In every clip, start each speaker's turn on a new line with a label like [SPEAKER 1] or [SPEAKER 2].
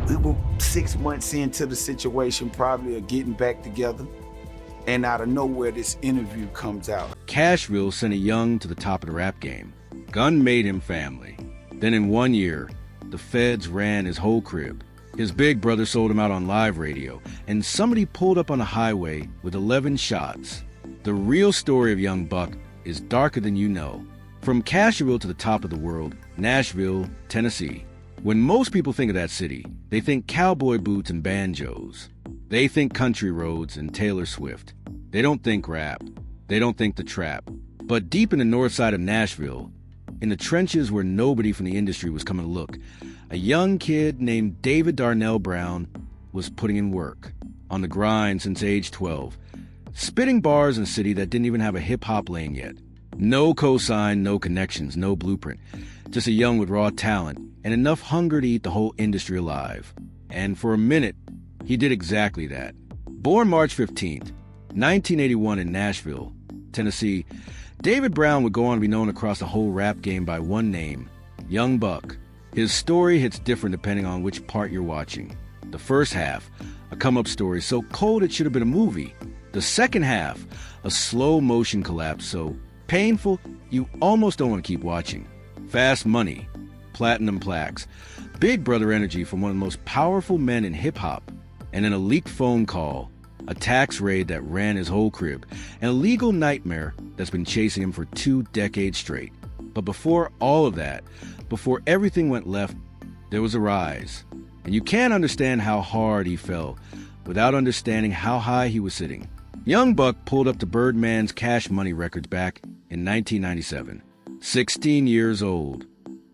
[SPEAKER 1] We were 6 months into the situation, probably of getting back together. And out of nowhere, this interview comes out.
[SPEAKER 2] Cashville sent a young to the top of the rap game. Gun made him family. Then in 1 year, the feds ran his whole crib. His big brother sold him out on live radio, and somebody pulled up on a highway with 11 shots. The real story of young Buck is darker than you know. From Cashville to the top of the world, Nashville, Tennessee. When most people think of that city, they think cowboy boots and banjos. They think country roads and Taylor Swift. They don't think rap. They don't think the trap. But deep in the north side of Nashville, in the trenches where nobody from the industry was coming to look, a young kid named David Darnell Brown was putting in work, on the grind since age 12, spitting bars in a city that didn't even have a hip-hop lane yet. No cosign, no connections, no blueprint. Just a young with raw talent and enough hunger to eat the whole industry alive. And for a minute, he did exactly that. Born March 15th, 1981 in Nashville, Tennessee, David Brown would go on to be known across the whole rap game by one name, Young Buck. His story hits different depending on which part you're watching. The first half, a come-up story so cold it should have been a movie. The second half, a slow-motion collapse so painful you almost don't want to keep watching. Fast money, platinum plaques, Big Brother energy from one of the most powerful men in hip-hop, and then a leaked phone call, a tax raid that ran his whole crib, and a legal nightmare that's been chasing him for 2 decades straight. But before all of that, before everything went left, there was a rise. And you can't understand how hard he fell without understanding how high he was sitting. Young Buck pulled up to Birdman's Cash Money records back in 1997. 16 years old,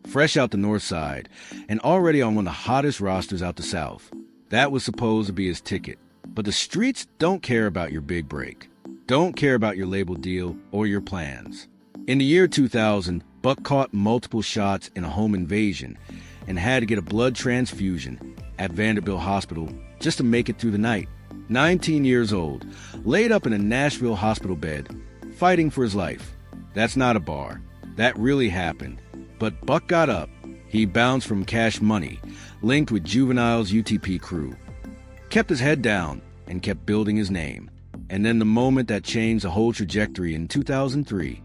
[SPEAKER 2] fresh out the north side, and already on one of the hottest rosters out the south. That was supposed to be his ticket. But the streets don't care about your big break, don't care about your label deal or your plans. In the year 2000, Buck caught multiple shots in a home invasion and had to get a blood transfusion at Vanderbilt Hospital just to make it through the night. 19 years old, laid up in a Nashville hospital bed, fighting for his life. That's not a bar. That really happened. But Buck got up. He bounced from Cash Money, linked with Juvenile's UTP crew, kept his head down, and kept building his name. And then the moment that changed the whole trajectory in 2003,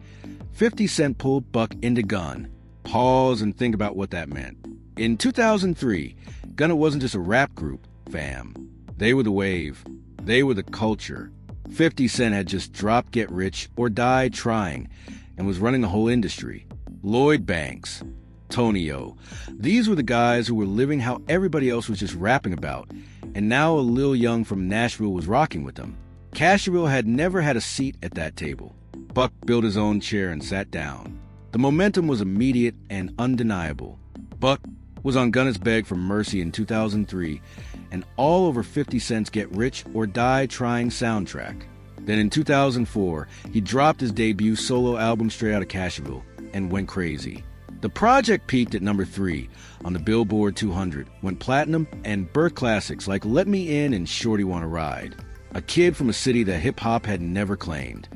[SPEAKER 2] 50 Cent pulled Buck into Gun. Pause and think about what that meant. In 2003, Gunna wasn't just a rap group, fam. They were the wave. They were the culture. 50 Cent had just dropped Get Rich or Die Trying and was running the whole industry. Lloyd Banks, Tonio. These were the guys who were living how everybody else was just rapping about, and now a Lil Young from Nashville was rocking with them. Cashville had never had a seat at that table. Buck built his own chair and sat down. The momentum was immediate and undeniable. Buck was on Gunna's Beg for Mercy in 2003 and all over 50 Cent's Get Rich or Die Trying soundtrack. Then in 2004, he dropped his debut solo album straight out of Cashville and went crazy. The project peaked at number 3 on the Billboard 200, went platinum, and birthed classics like Let Me In and Shorty Wanna Ride. A kid from a city that hip-hop had never claimed.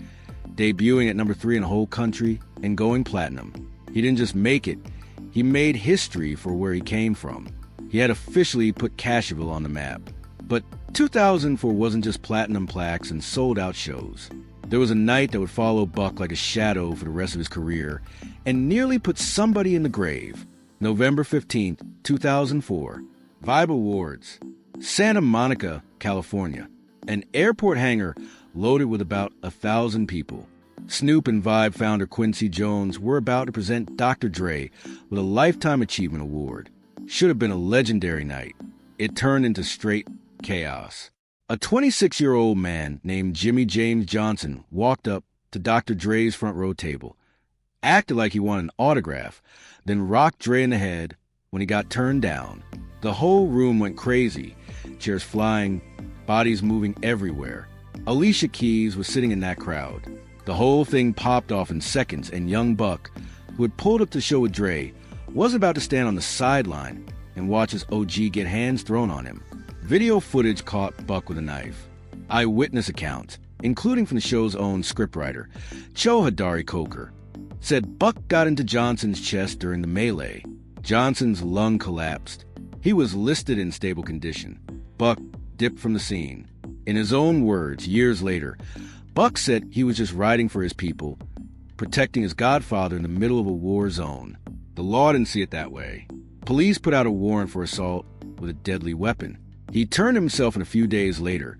[SPEAKER 2] Debuting at number 3 in the whole country and going platinum. He didn't just make it, he made history for where he came from. He had officially put Cashville on the map. But 2004 wasn't just platinum plaques and sold-out shows. There was a night that would follow Buck like a shadow for the rest of his career and nearly put somebody in the grave. November 15th, 2004. Vibe Awards. Santa Monica, California. An airport hangar loaded with about 1,000 people. Snoop and Vibe founder Quincy Jones were about to present Dr. Dre with a Lifetime Achievement Award. Should have been a legendary night. It turned into straight chaos. A 26-year-old man named Jimmy James Johnson walked up to Dr. Dre's front row table, acted like he wanted an autograph, then rocked Dre in the head when he got turned down. The whole room went crazy, chairs flying, bodies moving everywhere. Alicia Keys was sitting in that crowd. The whole thing popped off in seconds, and young Buck, who had pulled up the show with Dre, was about to stand on the sideline and watch his OG get hands thrown on him. Video footage caught Buck with a knife. Eyewitness accounts, including from the show's own scriptwriter, Cho Hadari Coker, said Buck got into Johnson's chest during the melee. Johnson's lung collapsed. He was listed in stable condition. Buck dipped from the scene. In his own words, years later, Buck said he was just riding for his people, protecting his godfather in the middle of a war zone. The law didn't see it that way. Police put out a warrant for assault with a deadly weapon. He turned himself in a few days later,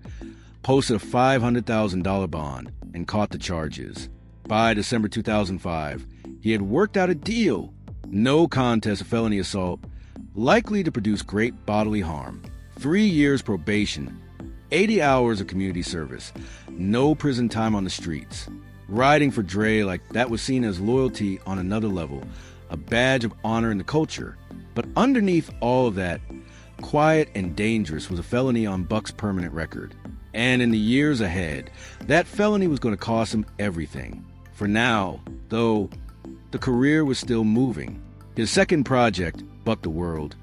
[SPEAKER 2] posted a $500,000 bond, and caught the charges. By December 2005, he had worked out a deal. No contest of felony assault, likely to produce great bodily harm. 3 years probation, 80 hours of community service, no prison time on the streets. Riding for Dre like that was seen as loyalty on another level, a badge of honor in the culture. But underneath all of that, quiet and dangerous was a felony on Buck's permanent record. And in the years ahead, that felony was going to cost him everything. For now, though, the career was still moving. His second project, Buck the World,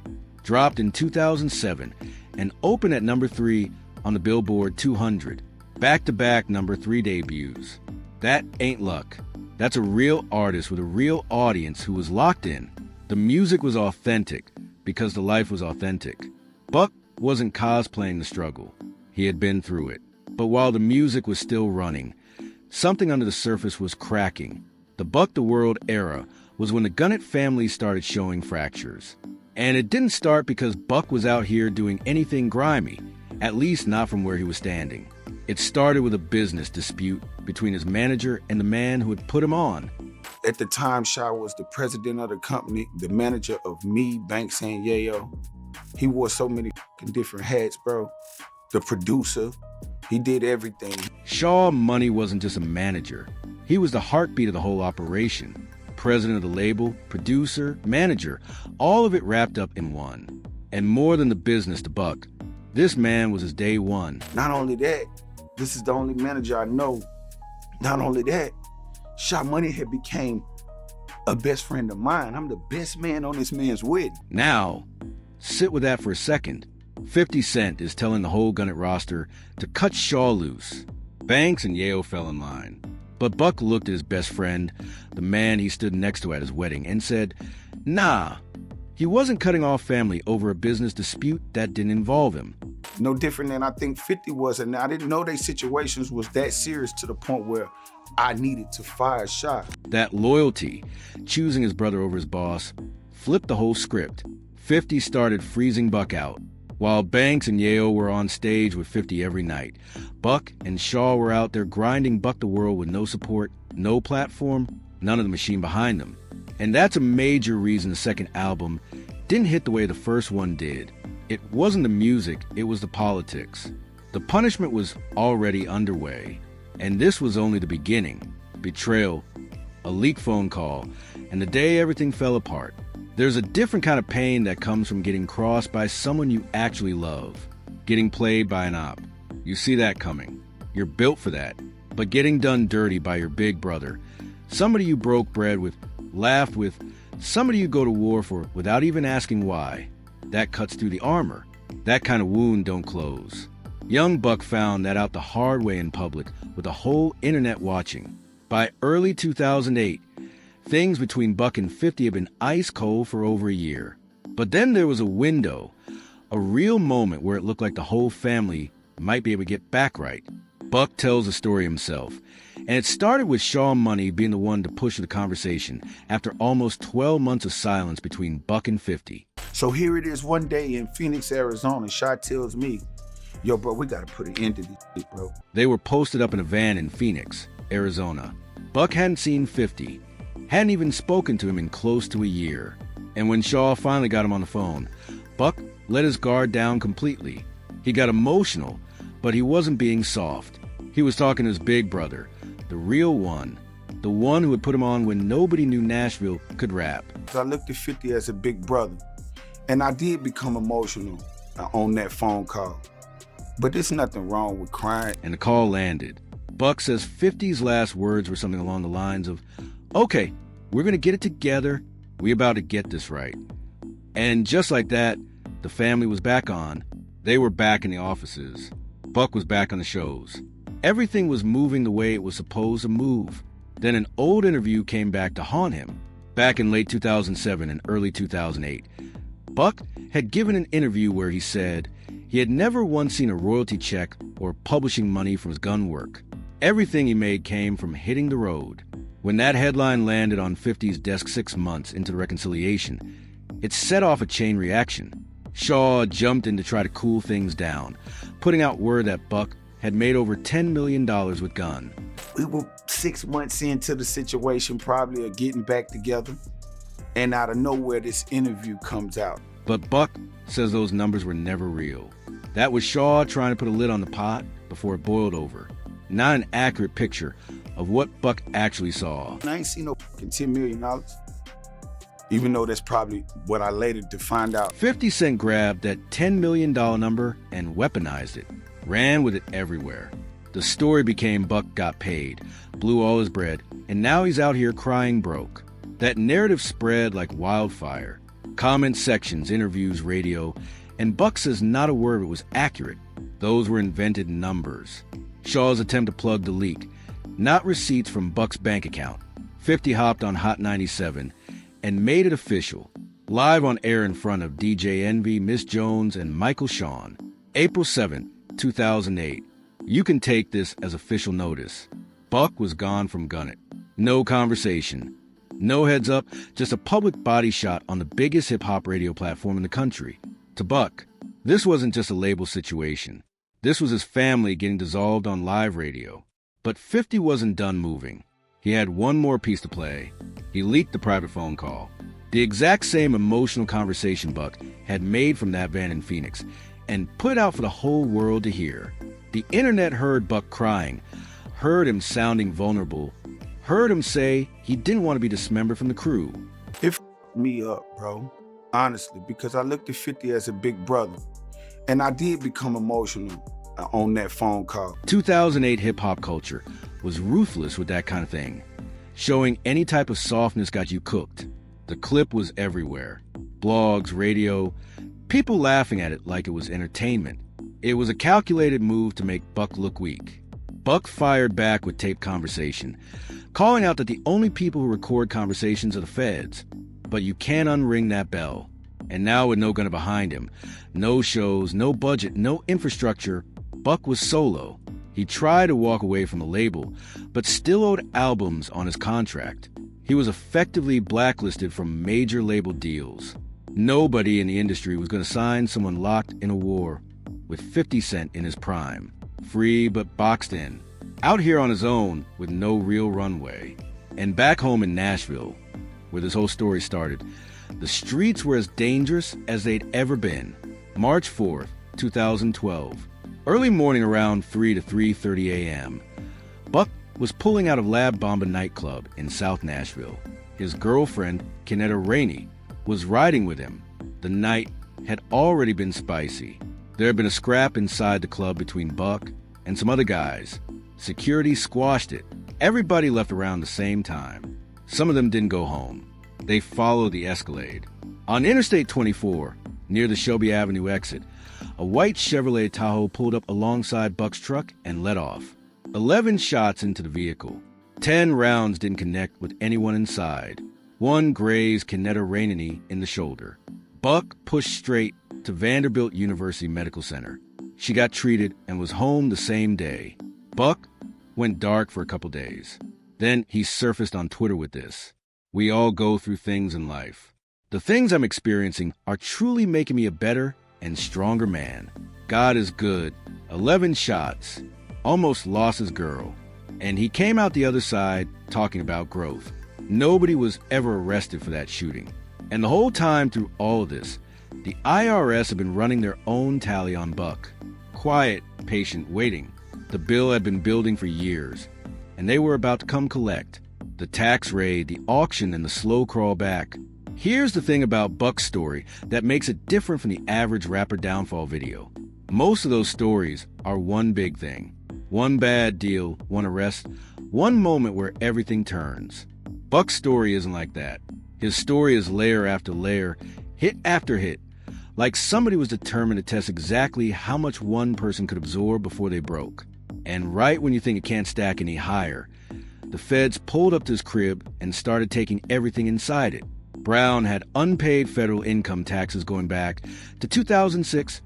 [SPEAKER 2] dropped in 2007 and opened at number 3 on the Billboard 200, back-to-back number 3 debuts. That ain't luck. That's a real artist with a real audience who was locked in. The music was authentic because the life was authentic. Buck wasn't cosplaying the struggle. He had been through it. But while the music was still running, something under the surface was cracking. The Buck the World era was when the Gunnett family started showing fractures. And it didn't start because Buck was out here doing anything grimy, at least not from where he was standing. It started with a business dispute between his manager and the man who had put him on.
[SPEAKER 1] At the time, Shaw was the president of the company, the manager of me, Banks, and Yayo. He wore so many different hats, bro. The producer, he did everything.
[SPEAKER 2] Shaw Money wasn't just a manager. He was the heartbeat of the whole operation. President of the label, producer, manager, all of it wrapped up in one. And more than the business to Buck, this man was his day one.
[SPEAKER 1] Not only that, this is the only manager I know. Not only that, Shaw Money had became a best friend of mine. I'm the best man on this man's wedding.
[SPEAKER 2] Now, sit with that for a second. 50 Cent is telling the whole Gunnett roster to cut Shaw loose. Banks and Yayo fell in line. But Buck looked at his best friend, the man he stood next to at his wedding, and said, nah, he wasn't cutting off family over a business dispute that didn't involve him.
[SPEAKER 1] No different than I think 50 was, and I didn't know their situations was that serious to the point where I needed to fire Shaw.
[SPEAKER 2] That loyalty, choosing his brother over his boss, flipped the whole script. 50 started freezing Buck out. While Banks and Yayo were on stage with 50 every night, Buck and Shaw were out there grinding Buck the World with no support, no platform, none of the machine behind them. And that's a major reason the second album didn't hit the way the first one did. It wasn't the music, it was the politics. The punishment was already underway, and this was only the beginning. Betrayal, a leaked phone call, and the day everything fell apart. There's a different kind of pain that comes from getting crossed by someone you actually love, getting played by an op. You see that coming. You're built for that. But getting done dirty by your big brother, somebody you broke bread with, laughed with, somebody you go to war for without even asking why, that cuts through the armor. That kind of wound don't close. Young Buck found that out the hard way in public with the whole internet watching. By early 2008, things between Buck and 50 had been ice cold for over a year. But then there was a window, a real moment where it looked like the whole family might be able to get back right. Buck tells the story himself, and it started with Shaw Money being the one to push the conversation after almost 12 months of silence between Buck and 50.
[SPEAKER 1] So here it is one day in Phoenix, Arizona. Shaw tells me, yo, bro, we gotta put an end to this shit, bro.
[SPEAKER 2] They were posted up in a van in Phoenix, Arizona. Buck hadn't seen 50, hadn't even spoken to him in close to a year. And when Shaw finally got him on the phone, Buck let his guard down completely. He got emotional, but he wasn't being soft. He was talking to his big brother, the real one, the one who had put him on when nobody knew Nashville could rap.
[SPEAKER 1] So I looked at 50 as a big brother, and I did become emotional on that phone call. But there's nothing wrong with crying.
[SPEAKER 2] And the call landed. Buck says 50's last words were something along the lines of, okay, we're going to get it together. We about to get this right. And just like that, the family was back on. They were back in the offices. Buck was back on the shows. Everything was moving the way it was supposed to move. Then an old interview came back to haunt him. Back in late 2007 and early 2008, Buck had given an interview where he said he had never once seen a royalty check or publishing money from his gun work. Everything he made came from hitting the road. When that headline landed on 50's desk 6 months into the reconciliation, it set off a chain reaction. Shaw jumped in to try to cool things down, putting out word that Buck had made over $10 million with Gun.
[SPEAKER 1] We were 6 months into the situation, probably of getting back together, and out of nowhere, this interview comes out.
[SPEAKER 2] But Buck says those numbers were never real. That was Shaw trying to put a lid on the pot before it boiled over. Not an accurate picture of what Buck actually saw.
[SPEAKER 1] I ain't seen no $10 million, even though that's probably what I later to find out.
[SPEAKER 2] 50 Cent grabbed that $10 million number and weaponized it, ran with it everywhere. The story became Buck got paid, blew all his bread, and now he's out here crying broke. That narrative spread like wildfire. Comment sections, interviews, radio, and Buck says not a word of it was accurate. Those were invented numbers. Shaw's attempt to plug the leak, not receipts from Buck's bank account. 50 hopped on Hot 97 and made it official, live on air in front of DJ Envy, Miss Jones, and Michael Shawn. April 7, 2008. You can take this as official notice. Buck was gone from Gun It. No conversation. No heads up, just a public body shot on the biggest hip-hop radio platform in the country. To Buck, this wasn't just a label situation. This was his family getting dissolved on live radio. But 50 wasn't done moving. He had one more piece to play. He leaked the private phone call. The exact same emotional conversation Buck had made from that van in Phoenix and put out for the whole world to hear. The internet heard Buck crying, heard him sounding vulnerable, heard him say he didn't want to be dismembered from the crew.
[SPEAKER 1] It f***ed me up, bro. Honestly, because I looked at 50 as a big brother. And I did become emotional on that phone call.
[SPEAKER 2] 2008 hip-hop culture was ruthless with that kind of thing. Showing any type of softness got you cooked. The clip was everywhere. Blogs, radio, people laughing at it like it was entertainment. It was a calculated move to make Buck look weak. Buck fired back with taped conversation, calling out that the only people who record conversations are the feds. But you can't unring that bell. And now with no gunner behind him, no shows, no budget, no infrastructure, Buck was solo. He tried to walk away from the label, but still owed albums on his contract. He was effectively blacklisted from major label deals. Nobody in the industry was going to sign someone locked in a war with 50 Cent in his prime, free but boxed in, out here on his own with no real runway. And back home in Nashville, where this whole story started, the streets were as dangerous as they'd ever been. March 4th, 2012. Early morning around 3 to 3:30 a.m., Buck was pulling out of Lab Bomba nightclub in South Nashville. His girlfriend, Kenetta Rainey, was riding with him. The night had already been spicy. There had been a scrap inside the club between Buck and some other guys. Security squashed it. Everybody left around the same time. Some of them didn't go home. They followed the Escalade. On Interstate 24, near the Shelby Avenue exit, a white Chevrolet Tahoe pulled up alongside Buck's truck and let off. 11 shots into the vehicle. 10 rounds didn't connect with anyone inside. One grazed Kenetta Rainey in the shoulder. Buck pushed straight to Vanderbilt University Medical Center. She got treated and was home the same day. Buck went dark for a couple days. Then he surfaced on Twitter with this. We all go through things in life. The things I'm experiencing are truly making me a better and stronger man. God is good. 11 shots. Almost lost his girl. And he came out the other side talking about growth. Nobody was ever arrested for that shooting. And the whole time through all of this, the IRS had been running their own tally on Buck. Quiet, patient, waiting. The bill had been building for years, and they were about to come collect. The tax raid, the auction, and the slow crawl back. Here's the thing about Buck's story that makes it different from the average rapper downfall video. Most of those stories are one big thing. One bad deal, one arrest, one moment where everything turns. Buck's story isn't like that. His story is layer after layer, hit after hit, like somebody was determined to test exactly how much one person could absorb before they broke. And right when you think it can't stack any higher, the feds pulled up to his crib and started taking everything inside it. Brown had unpaid federal income taxes going back to 2006,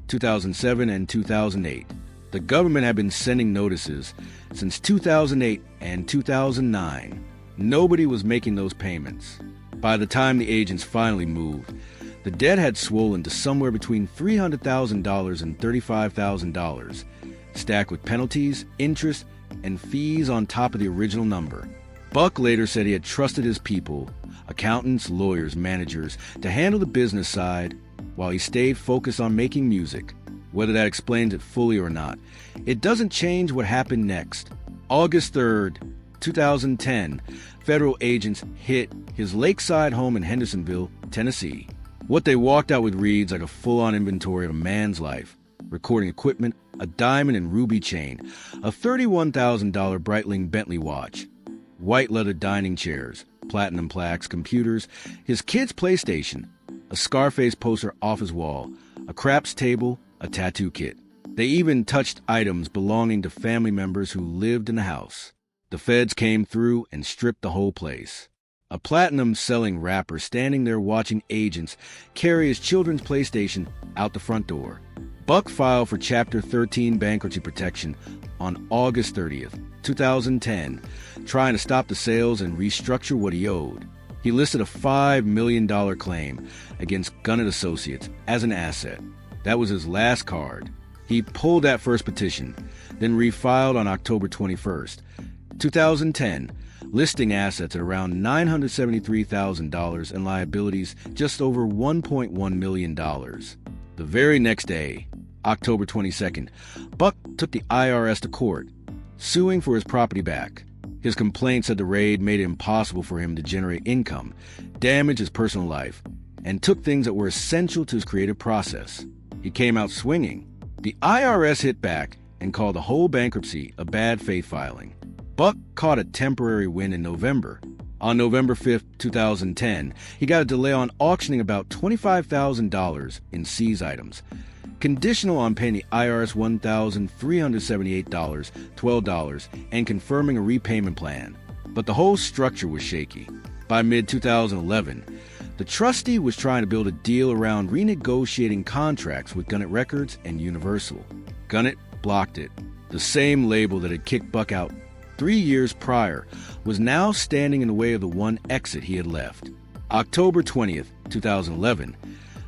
[SPEAKER 2] 2007, and 2008. The government had been sending notices since 2008 and 2009. Nobody was making those payments. By the time the agents finally moved, the debt had swollen to somewhere between $300,000 and $35,000, stacked with penalties, interest, and fees on top of the original number. Buck later said he had trusted his people, accountants, lawyers, managers, to handle the business side while he stayed focused on making music. Whether that explains it fully or not, it doesn't change what happened next. August 3rd, 2010, federal agents hit his lakeside home in Hendersonville, Tennessee. What they walked out with reads like a full-on inventory of a man's life: recording equipment, a diamond and ruby chain, a $31,000 Breitling Bentley watch, white leather dining chairs, platinum plaques, computers, his kid's PlayStation, a Scarface poster off his wall, a craps table, a tattoo kit. They even touched items belonging to family members who lived in the house. The feds came through and stripped the whole place. A platinum-selling rapper standing there watching agents carry his children's PlayStation out the front door. Buck filed for Chapter 13 bankruptcy protection on August 30th, 2010, trying to stop the sales and restructure what he owed. He listed a $5 million claim against Gunnett Associates as an asset. That was his last card. He pulled that first petition, then refiled on October 21st, 2010, listing assets at around $973,000 and liabilities just over $1.1 million. The very next day, October 22nd, Buck took the IRS to court, suing for his property back. His complaint said the raid made it impossible for him to generate income, damaged his personal life, and took things that were essential to his creative process. He came out swinging. The IRS hit back and called the whole bankruptcy a bad faith filing. Buck caught a temporary win in November. On November 5th, 2010, he got a delay on auctioning about $25,000 in seized items, conditional on paying the IRS $1,378.12 and confirming a repayment plan. But the whole structure was shaky. By mid-2011, the trustee was trying to build a deal around renegotiating contracts with Gunnett Records and Universal. Gunnett blocked it. The same label that had kicked Buck out 3 years prior was now standing in the way of the one exit he had left. October 20th, 2011,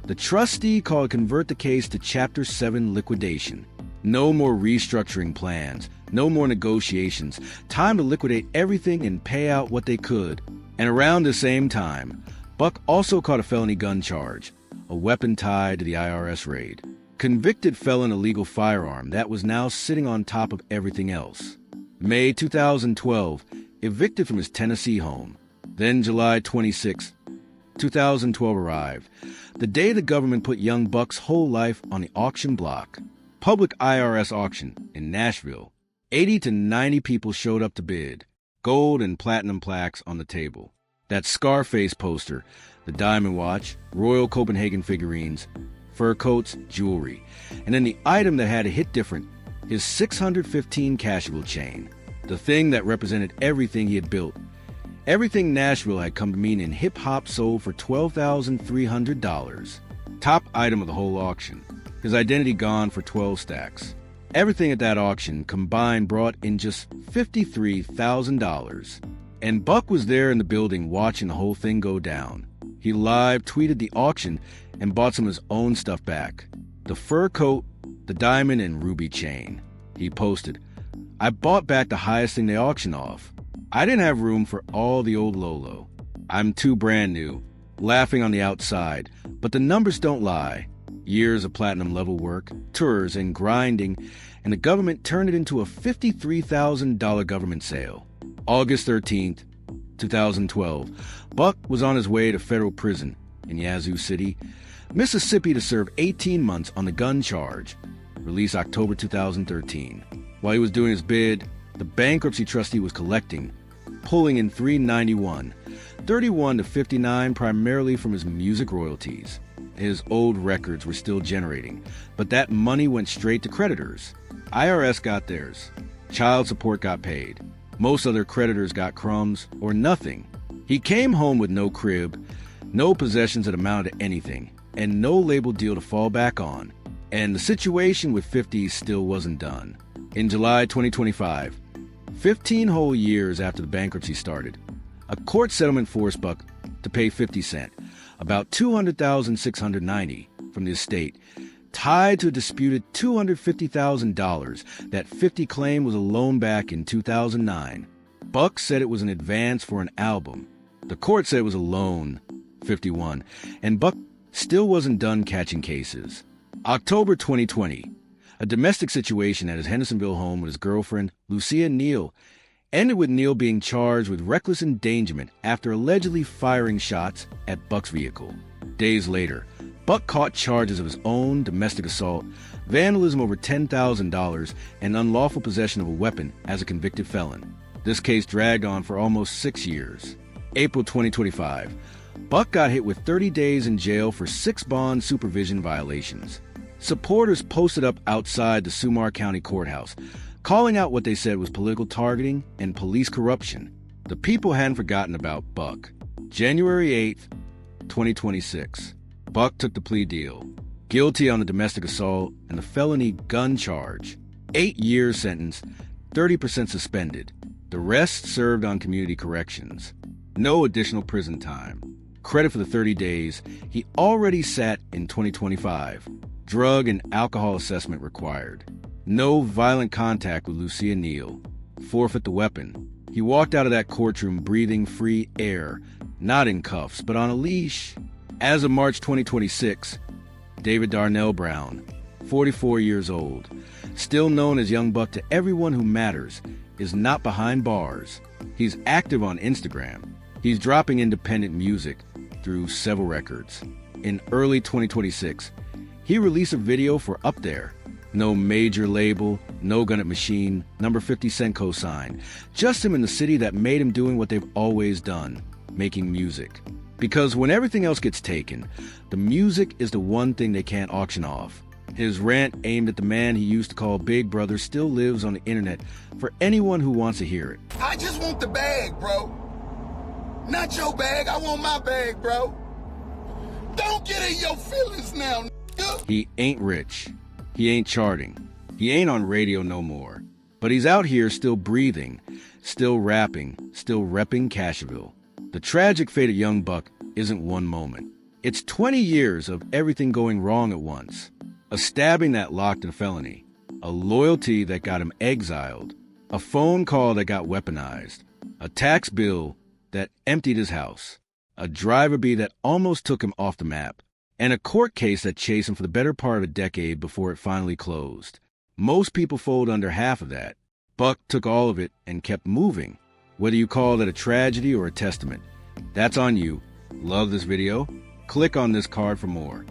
[SPEAKER 2] the trustee called to convert the case to Chapter 7 liquidation. No more restructuring plans, no more negotiations, time to liquidate everything and pay out what they could. And around the same time, Buck also caught a felony gun charge, a weapon tied to the IRS raid. Convicted felon illegal firearm that was now sitting on top of everything else. May 2012, evicted from his Tennessee home. Then July 26, 2012 arrived, the day the government put young Buck's whole life on the auction block. Public IRS auction in Nashville. 80 to 90 people showed up to bid. Gold and platinum plaques on the table. That Scarface poster, the diamond watch, Royal Copenhagen figurines, fur coats, jewelry. And then the item that had a hit different, his 615 Cashable chain, the thing that represented everything he had built. Everything Nashville had come to mean in hip-hop sold for $12,300. Top item of the whole auction. His identity gone for 12 stacks. Everything at that auction combined brought in just $53,000. And Buck was there in the building watching the whole thing go down. He live tweeted the auction and bought some of his own stuff back. The fur coat, the diamond and ruby chain. He posted, "I bought back the highest thing they auctioned off. I didn't have room for all the old Lolo. I'm too brand new, laughing on the outside, but the numbers don't lie. Years of platinum level work, tours and grinding, and the government turned it into a $53,000 government sale." August 13th, 2012, Buck was on his way to federal prison in Yazoo City, Mississippi to serve 18 months on the gun charge, released October 2013. While he was doing his bid, the bankruptcy trustee was collecting, pulling in $391, 31 to 59 primarily from his music royalties. His old records were still generating, but that money went straight to creditors. IRS got theirs. Child support got paid. Most other creditors got crumbs or nothing. He came home with no crib, no possessions that amounted to anything, and no label deal to fall back on. And the situation with 50 still wasn't done. In July 2025, 15 whole years after the bankruptcy started, a court settlement forced Buck to pay 50 Cent, about $200,690 from the estate, tied to a disputed $250,000 that 50 claimed was a loan back in 2009. Buck said it was an advance for an album. The court said it was a loan, 51, and Buck still wasn't done catching cases. October 2020, a domestic situation at his Hendersonville home with his girlfriend, Lucia Neal, ended with Neal being charged with reckless endangerment after allegedly firing shots at Buck's vehicle. Days later, Buck caught charges of his own domestic assault, vandalism over $10,000, and unlawful possession of a weapon as a convicted felon. This case dragged on for almost 6 years. April 2025, Buck got hit with 30 days in jail for 6 bond supervision violations. Supporters posted up outside the Sumar County Courthouse, calling out what they said was political targeting and police corruption. The people hadn't forgotten about Buck. January 8th, 2026. Buck took the plea deal. Guilty on the domestic assault and the felony gun charge. 8 years sentence, 30% suspended. The rest served on community corrections. No additional prison time. Credit for the 30 days he already sat in 2025. Drug and alcohol assessment required. No violent contact with Lucia Neal. Forfeit the weapon. He walked out of that courtroom breathing free air, not in cuffs, but on a leash. As of March 2026, David Darnell Brown, 44 years old, still known as Young Buck to everyone who matters, is not behind bars. He's active on Instagram. He's dropping independent music through several records. In early 2026, he released a video for Up There. No major label, no Gun It Machine, number 50 Cent cosign. Just him in the city that made him doing what they've always done, making music. Because when everything else gets taken, the music is the one thing they can't auction off. His rant aimed at the man he used to call Big Brother still lives on the internet for anyone who wants to hear it.
[SPEAKER 3] I just want the bag, bro. Not your bag, I want my bag, bro. Don't get in your feelings now, nigga.
[SPEAKER 2] He ain't rich. He ain't charting. He ain't on radio no more. But he's out here still breathing, still rapping, still repping Cashville. The tragic fate of Young Buck isn't one moment. It's 20 years of everything going wrong at once. A stabbing that locked in a felony. A loyalty that got him exiled. A phone call that got weaponized. A tax bill that emptied his house. A driver bee that almost took him off the map. And a court case that chased him for the better part of a decade before it finally closed. Most people fold under half of that. Buck took all of it and kept moving. Whether you call it a tragedy or a testament, that's on you. Love this video? Click on this card for more.